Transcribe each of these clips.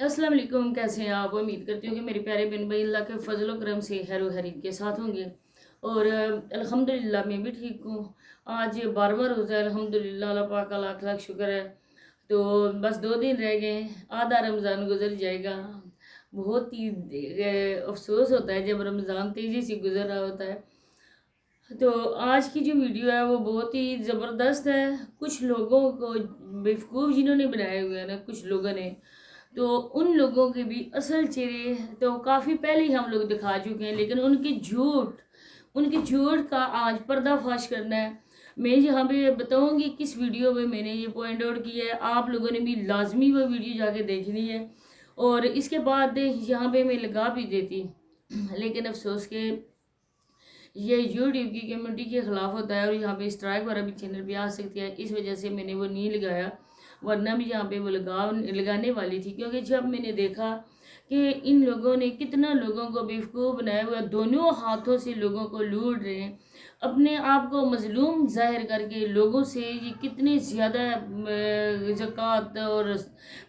अस्सलाम वालेकुम। कैसे हैं आप? उम्मीद करती हूँ कि मेरे प्यारे बिन भाई अल्लाह के फजल व करम से खैर खैरियत के साथ होंगे। और अल्हम्दुलिल्लाह मैं भी ठीक हूँ। आज 12वां रोज़ा है, अल्हम्दुलिल्लाह, अल्लाह पाक का लाख लाख शुक्र है। तो बस 2 दिन रह गए, आधा रमज़ान गुजर जाएगा। बहुत ही अफसोस होता है जब रमज़ान तेज़ी से गुजर रहा होता है। तो आज की जो वीडियो है वो बहुत ही ज़बरदस्त है। कुछ लोगों को बेवकूफ़ जिन्होंने बनाए हुए हैं ना, कुछ लोगों ने, तो उन लोगों के भी असल चेहरे तो काफ़ी पहले ही हम लोग दिखा चुके हैं, लेकिन उनके झूठ का आज पर्दाफाश करना है। मैं यहाँ पे बताऊँगी किस वीडियो में मैंने ये पॉइंट आउट किया है। आप लोगों ने भी लाजमी वो वीडियो जाके देखनी है। और इसके बाद यहाँ पे मैं लगा भी देती, लेकिन अफसोस के ये यूट्यूब की कम्युनिटी के ख़िलाफ़ होता है और यहाँ पे स्ट्राइक वगैरह भी चैनल पे आ सकती है। इस वजह से मैंने वो नहीं लगाया, वरना भी यहाँ पे वो लगाने वाली थी। क्योंकि जब मैंने देखा कि इन लोगों ने कितना लोगों को बेवकूफ़ बनाया हुआ, दोनों हाथों से लोगों को लूट रहे हैं, अपने आप को मजलूम जाहिर करके लोगों से ये कितने ज़्यादा ज़कात और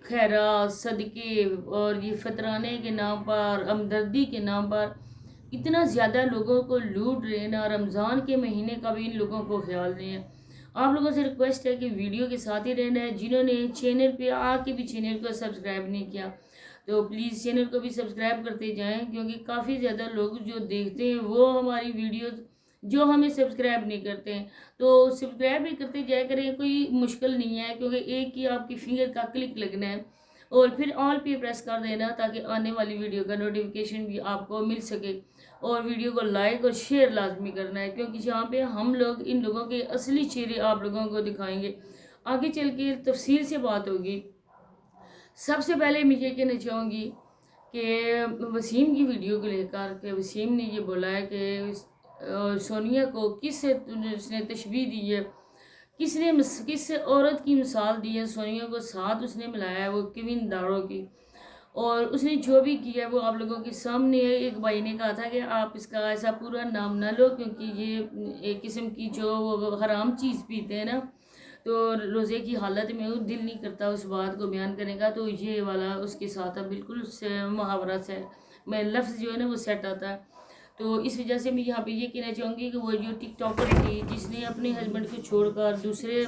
खैरात सदक़े और ये फतराने के नाम पर, हमदर्दी के नाम पर इतना ज़्यादा लोगों को लूट रहे हैं ना। रमज़ान के महीने का भी इन लोगों को ख्याल नहीं है। आप लोगों से रिक्वेस्ट है कि वीडियो के साथ ही रहना है। जिन्होंने चैनल पे आके भी चैनल को सब्सक्राइब नहीं किया तो प्लीज़ चैनल को भी सब्सक्राइब करते जाएं, क्योंकि काफ़ी ज़्यादा लोग जो देखते हैं वो हमारी वीडियो जो हमें सब्सक्राइब नहीं करते हैं, तो सब्सक्राइब भी करते जाया करें। कोई मुश्किल नहीं है, क्योंकि एक ही आपकी फिंगर का क्लिक लगना है और फिर ऑल पे प्रेस कर देना, ताकि आने वाली वीडियो का नोटिफिकेशन भी आपको मिल सके। और वीडियो को लाइक और शेयर लाजमी करना है, क्योंकि जहाँ पे हम लोग इन लोगों के असली चेहरे आप लोगों को दिखाएंगे। आगे चल के तफसील से बात होगी। सबसे पहले मैं ये कहना चाहूँगी कि वसीम की वीडियो को लेकर के वसीम ने ये बोला है कि सोनिया को उसने तशबीह दी है, किस औरत की मिसाल दी है। सोनिया को साथ उसने मिलाया है वो किविन दारो की, और उसने जो भी किया है वो आप लोगों के सामने है। एक भाई ने कहा था कि आप इसका ऐसा पूरा नाम ना लो, क्योंकि ये एक किस्म की जो वो हराम चीज़ पीते हैं ना, तो रोज़े की हालत में वो दिल नहीं करता उस बात को बयान करने का। तो ये वाला उसके साथ है, बिल्कुल उससे मुहावरा से मैं लफ्ज़ जो है ना वो सेट आता है। तो इस वजह से मैं यहाँ पे ये कहना चाहूँगी कि वो जो टिकटॉकर थी जिसने अपने हस्बैंड को छोड़कर दूसरे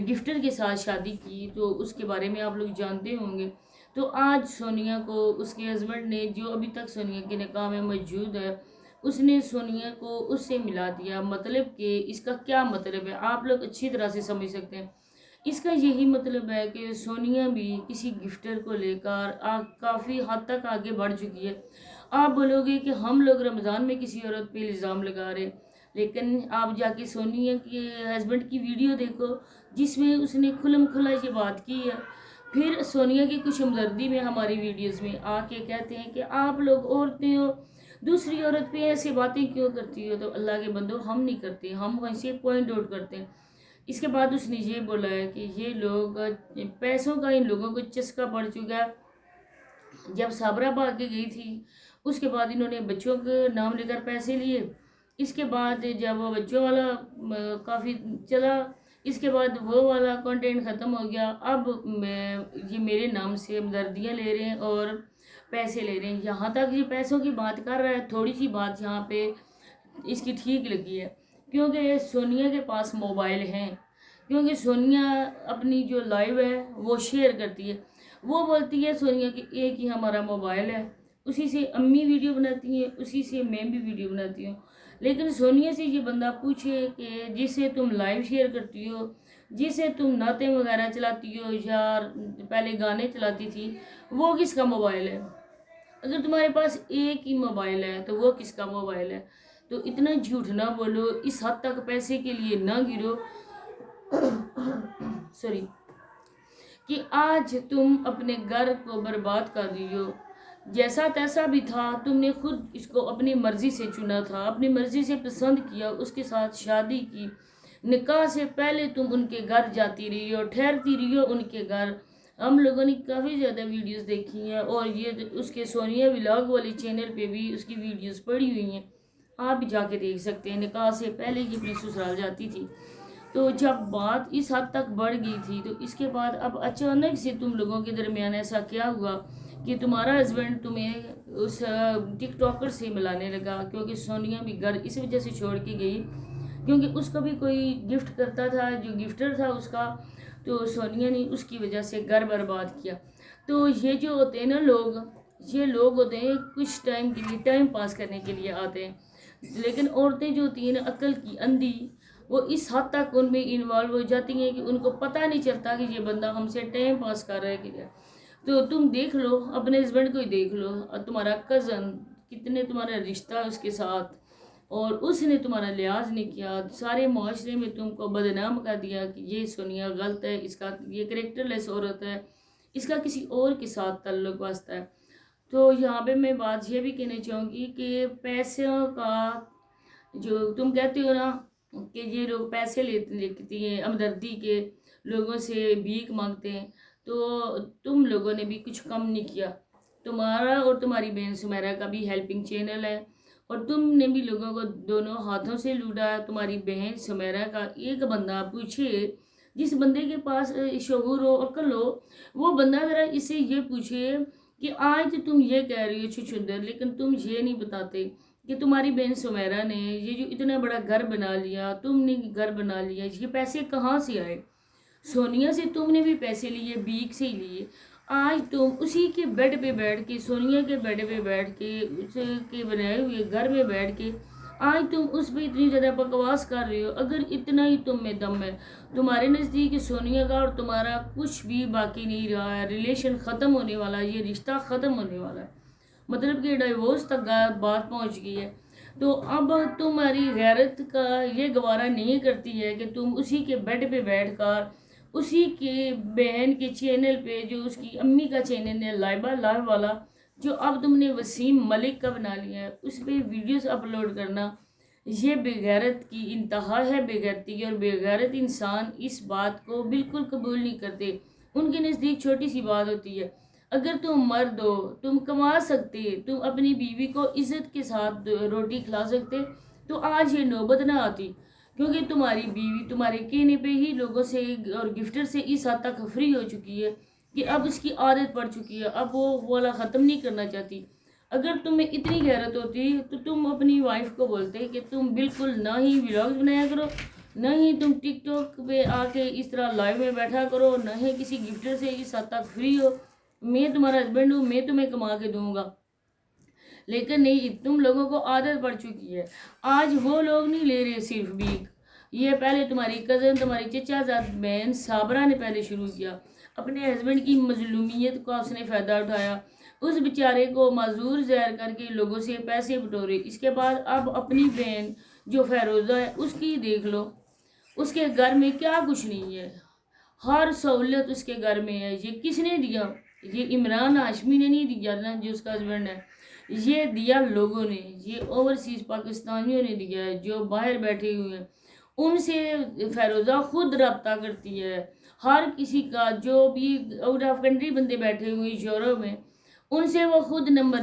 गिफ्टर के साथ शादी की, तो उसके बारे में आप लोग जानते होंगे। तो आज सोनिया को उसके हस्बैंड ने, जो अभी तक सोनिया के निकाह में मौजूद है, उसने सोनिया को उससे मिला दिया। मतलब कि इसका क्या मतलब है आप लोग अच्छी तरह से समझ सकते हैं। इसका यही मतलब है कि सोनिया भी किसी गिफ्टर को लेकर काफ़ी हद तक आगे बढ़ चुकी है। आप बोलोगे कि हम लोग रमज़ान में किसी औरत पे इल्ज़ाम लगा रहे, लेकिन आप जाके सोनिया के हस्बैंड की वीडियो देखो जिसमें उसने खुलम खुला ये बात की है। फिर सोनिया की कुछ हमदर्दी में हमारी वीडियोस में आके कहते हैं कि आप लोग औरतें हो, दूसरी औरत पे ऐसी बातें क्यों करती हो। तो अल्लाह के बंदो, हम नहीं करते, हम वैसे पॉइंट आउट करते हैं। इसके बाद उसने ये बोला है कि ये लोग पैसों का इन लोगों को चस्का पड़ चुका है। जब साबरा भाग के गई थी उसके बाद इन्होंने बच्चों के नाम लेकर पैसे लिए। इसके बाद जब वो बच्चों वाला काफ़ी चला, इसके बाद वो वाला कंटेंट ख़त्म हो गया। अब ये मेरे नाम से हमदर्दियाँ ले रहे हैं और पैसे ले रहे हैं। यहाँ तक ये पैसों की बात कर रहा है। थोड़ी सी बात यहाँ पे इसकी ठीक लगी है, क्योंकि सोनिया के पास मोबाइल हैं, क्योंकि सोनिया अपनी जो लाइव है वो शेयर करती है। वो बोलती है सोनिया कि एक ही हमारा मोबाइल है, उसी से अम्मी वीडियो बनाती हैं, उसी से मैं भी वीडियो बनाती हूँ। लेकिन सोनिया से ये बंदा पूछे कि जिसे तुम लाइव शेयर करती हो, जिसे तुम नाते वगैरह चलाती हो या पहले गाने चलाती थी, वो किसका मोबाइल है। अगर तुम्हारे पास एक ही मोबाइल है तो वो किसका मोबाइल है। तो इतना झूठ ना बोलो, इस हद तक पैसे के लिए ना गिरो सॉरी, कि आज तुम अपने घर को बर्बाद कर रही हो। जैसा तैसा भी था, तुमने खुद इसको अपनी मर्ज़ी से चुना था, अपनी मर्ज़ी से पसंद किया, उसके साथ शादी की। निकाह से पहले तुम उनके घर जाती रही हो, ठहरती रही हो उनके घर। हम लोगों ने काफ़ी ज़्यादा वीडियोस देखी हैं और ये उसके सोनिया व्लॉग वाले चैनल पे भी उसकी वीडियोस पड़ी हुई हैं, आप भी जाके देख सकते हैं। निकाह से पहले ही अपने ससुराल जाती थी। तो जब बात इस हद तक बढ़ गई थी तो इसके बाद अब अचानक से तुम लोगों के दरमियान ऐसा क्या हुआ कि तुम्हारा हस्बैंड तुम्हें उस टिकटॉकर से मिलाने लगा, क्योंकि सोनिया भी घर इस वजह से छोड़ के गई क्योंकि उसका भी कोई गिफ्ट करता था, जो गिफ्टर था उसका, तो सोनिया ने उसकी वजह से घर बर्बाद किया। तो ये जो होते हैं ना लोग, ये लोग होते हैं कुछ टाइम के लिए, टाइम पास करने के लिए आते हैं, लेकिन औरतें जो होती हैं ना अक्ल की अंधी, वो इस हद तक उनमें इन्वॉल्व हो जाती हैं कि उनको पता नहीं चलता कि ये बंदा हमसे टाइम पास कर रहा है कि। तो तुम देख लो, अपने हस्बैंड को ही देख लो, और तुम्हारा कज़न कितने तुम्हारा रिश्ता है उसके साथ, और उसने तुम्हारा लिहाज नहीं किया, सारे माशरे में तुमको बदनाम कर दिया कि ये सोनिया गलत है, इसका ये करेक्टरलेस औरत है, इसका किसी और के साथ ताल्लुक वास्ता है। तो यहाँ पे मैं बात ये भी कहना चाहूँगी कि पैसों का, जो तुम कहते हो ना कि ये लोग पैसे लेती हैं, हमदर्दी के लोगों से भीख मांगते हैं, तो तुम लोगों ने भी कुछ कम नहीं किया। तुम्हारा और तुम्हारी बहन सुमेरा का भी हेल्पिंग चैनल है, और तुमने भी लोगों को दोनों हाथों से लूटा। तुम्हारी बहन सुमेरा का एक बंदा पूछे, जिस बंदे के पास शऊर हो, अक्ल हो, वो बंदा ज़रा इससे ये पूछे कि आज तो तुम ये कह रही हो छुछुंदर, लेकिन तुम ये नहीं बताते कि तुम्हारी बहन सुमेरा ने ये जो इतना बड़ा घर बना लिया, तुमने घर बना लिया, ये पैसे कहाँ से आए? सोनिया से तुमने भी पैसे लिए, भीख से ही लिए। आज तुम उसी के बेड पे बैठ के, सोनिया के बेड पे बैठ के, उसके बनाए हुए घर में बैठ के आज तुम उस पर इतनी ज़्यादा बकवास कर रहे हो। अगर इतना ही तुम में दम है, तुम्हारे नज़दीक सोनिया का और तुम्हारा कुछ भी बाकी नहीं रहा है, रिलेशन ख़त्म होने वाला है, ये रिश्ता ख़त्म होने वाला है, मतलब कि डिवोर्स तक बात पहुंच गई है। तो अब तुम्हारी गैरत का ये गवारा नहीं करती है कि तुम उसी के बेड पे बैठकर उसी के बहन के चैनल पे, जो उसकी अम्मी का चैनल है लाइबा लाइव वाला, जो अब तुमने वसीम मलिक का बना लिया है, उस पर वीडियोस अपलोड करना, ये बेगैरत की इंतहा है, बेगैरती की। और बेगैरत इंसान इस बात को बिल्कुल कबूल नहीं करते। उनके नज़दीक छोटी सी बात होती है। अगर तुम मर्द हो, तुम कमा सकते, तुम अपनी बीवी को इज्जत के साथ रोटी खिला सकते, तो आज ये नौबत ना आती, क्योंकि तुम्हारी बीवी तुम्हारे कहने पे ही लोगों से और गिफ्टर से इस हद तक फ्री हो चुकी है कि अब उसकी आदत पड़ चुकी है, अब वो वाला ख़त्म नहीं करना चाहती। अगर तुम्हें इतनी गैरत होती तो तुम अपनी वाइफ को बोलते कि तुम बिल्कुल ना ही व्लॉग्स बनाया करो, ना ही तुम टिकटॉक पे आके इस तरह लाइव में बैठा करो, ना ही किसी गिफ्टर से इस हद तक फ्री हो। मैं तुम्हारा हस्बैंड हूँ, मैं तुम्हें कमा के दूंगा, लेकिन नहीं, तुम लोगों को आदत पड़ चुकी है। आज वो लोग नहीं ले रहे सिर्फ भीख, ये पहले तुम्हारी कज़न, तुम्हारी चचाजाद बहन साबरा ने पहले शुरू किया। अपने हस्बैंड की मजलूमियत का उसने फ़ायदा उठाया, उस बेचारे को माजूर ज़ाहिर करके लोगों से पैसे बटोरे। इसके बाद अब अपनी बहन जो फ़ैरोज़ा है उसकी देख लो, उसके घर में क्या कुछ नहीं है, हर सहूलियत उसके घर में है। ये किसने दिया? ये इमरान हाशमी ने नहीं दिया ना, जो उसका हस्बैंड है, ये दिया लोगों ने, ये ओवरसीज़ पाकिस्तानियों ने दिया है जो बाहर बैठे हुए हैं। उनसे फ़ैरोज़ा खुद रब्ता करती है, हर किसी का, जो भी आउट ऑफ कंट्री बंदे बैठे हुए यूरोप में, उनसे वो खुद नंबर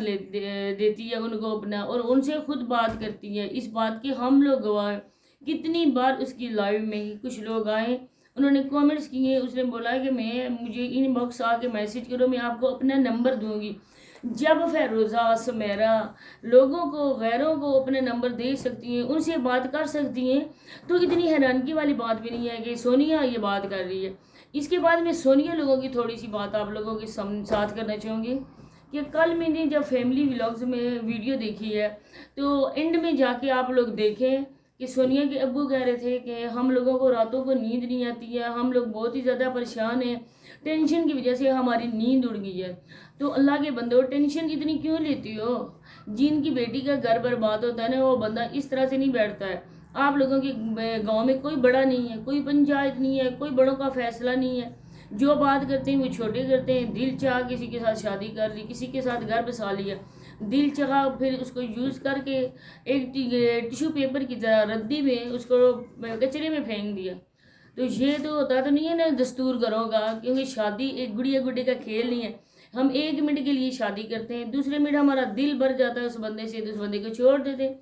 देती है उनको अपना, और उनसे खुद बात करती है। इस बात के हम लोग गवाह हैं। कितनी बार उसकी लाइव में ही कुछ लोग आए, उन्होंने कमेंट्स किए, उसने बोला कि मुझे इनबॉक्स आके मैसेज करो, मैं आपको अपना नंबर दूंगी। जब फ़ैरोज़ा सुमेरा लोगों को, गैरों को अपने नंबर दे सकती हैं, उनसे बात कर सकती हैं, तो इतनी हैरानगी वाली बात भी नहीं है कि सोनिया ये बात कर रही है। इसके बाद मैं सोनिया लोगों की थोड़ी सी बात आप लोगों के साथ करना चाहूँगी कि कल मैंने जब फैमिली व्लॉग्स में वीडियो देखी है, तो एंड में जाके आप लोग देखें कि सोनिया के अब्बू कह रहे थे कि हम लोगों को रातों को नींद नहीं आती है, हम लोग बहुत ही ज़्यादा परेशान हैं, टेंशन की वजह से हमारी नींद उड़ गई है। तो अल्लाह के बंदो, टेंशन इतनी क्यों लेती हो? जिनकी बेटी का घर बर्बाद होता है ना, वो बंदा इस तरह से नहीं बैठता है। आप लोगों के गांव में कोई बड़ा नहीं है, कोई पंचायत नहीं है, कोई बड़ों का फैसला नहीं है। जो बात करते हैं वो छोटे करते हैं। दिल चाह किसी के साथ शादी कर ली, किसी के साथ घर बसा लिया, दिल चाह फिर उसको यूज़ करके एक टिश्यू पेपर की तरह रद्दी में उसको कचरे में फेंक दिया। तो ये तो होता तो नहीं है ना दस्तूर घरों का, क्योंकि शादी एक गुड़िया गुड्डे का खेल नहीं है। हम 1 मिनट के लिए शादी करते हैं, दूसरे मिनट हमारा दिल भर जाता है उस बंदे से, तो उस बंदे को छोड़ देते हैं।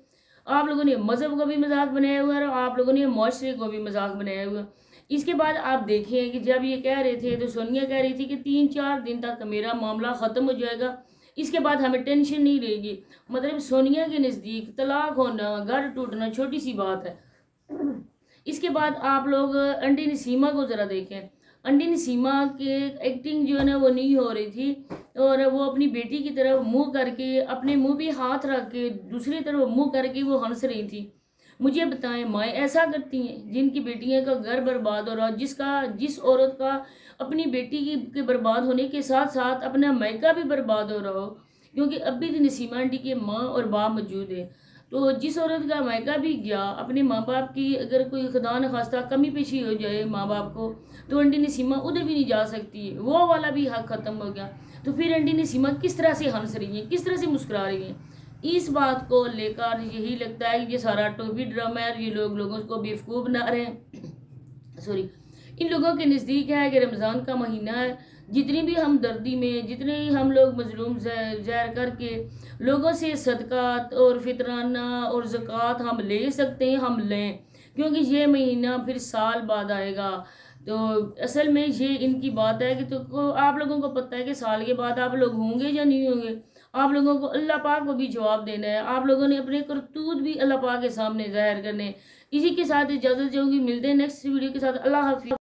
आप लोगों ने मज़हब को भी मजाक बनाया हुआ है और आप लोगों ने माशरे को भी मजाक बनाया हुआ है। इसके बाद आप देखें कि जब ये कह रहे थे तो सोनिया कह रही थी कि 3-4 दिन तक मेरा मामला ख़त्म हो जाएगा, इसके बाद हमें टेंशन नहीं रहेगी। मतलब सोनिया के नज़दीक तलाक होना, घर टूटना छोटी सी बात है। इसके बाद आप लोग अंडी नसीमा को ज़रा देखें। अंडी नसीमा की एक्टिंग जो है ना वो नहीं हो रही थी, और वो अपनी बेटी की तरफ मुंह करके, अपने मुंह पे हाथ रख के दूसरी तरफ मुंह करके वो हंस रही थी। मुझे बताएं, माएँ ऐसा करती हैं जिनकी बेटियां का घर बर्बाद हो रहा, जिस औरत का अपनी बेटी के बर्बाद होने के साथ साथ अपना मायका भी बर्बाद हो रहा हो, क्योंकि अभी भी नसीमा आंटी के माँ और बाप मौजूद है। तो जिस औरत का मायका भी गया, अपने माँ बाप की अगर कोई खुदा न खास्ता कमी पेशी हो जाए माँ बाप को, तो आंटी नसीमा उधर भी नहीं जा सकती, वो वाला भी हक ख़त्म हो गया। तो फिर आंटी नसीमा किस तरह से हंस रही हैं, किस तरह से मुस्कुरा रही हैं? इस बात को लेकर यही लगता है कि ये सारा टोपी ड्रामा है और ये लोगों को बेवकूफ़ बना रहे हैं। सॉरी, इन लोगों के नज़दीक है कि रमज़ान का महीना है, जितनी भी हमदर्दी में, जितने ही हम लोग मजलूम ज़ाहिर करके लोगों से सदक़ात और फितराना और ज़कात हम ले सकते हैं, हम लें, क्योंकि ये महीना फिर साल बाद आएगा। तो असल में ये इनकी बात है कि तो आप लोगों को पता है कि साल के बाद आप लोग होंगे या नहीं होंगे। आप लोगों को अल्लाह पाक को भी जवाब देना है, आप लोगों ने अपने करतूत भी अल्लाह पाक के सामने ज़ाहिर करने। इसी के साथ इजाज़त चाहूँगी, मिलते हैं नेक्स्ट वीडियो के साथ। अल्लाह हाफ़िज़।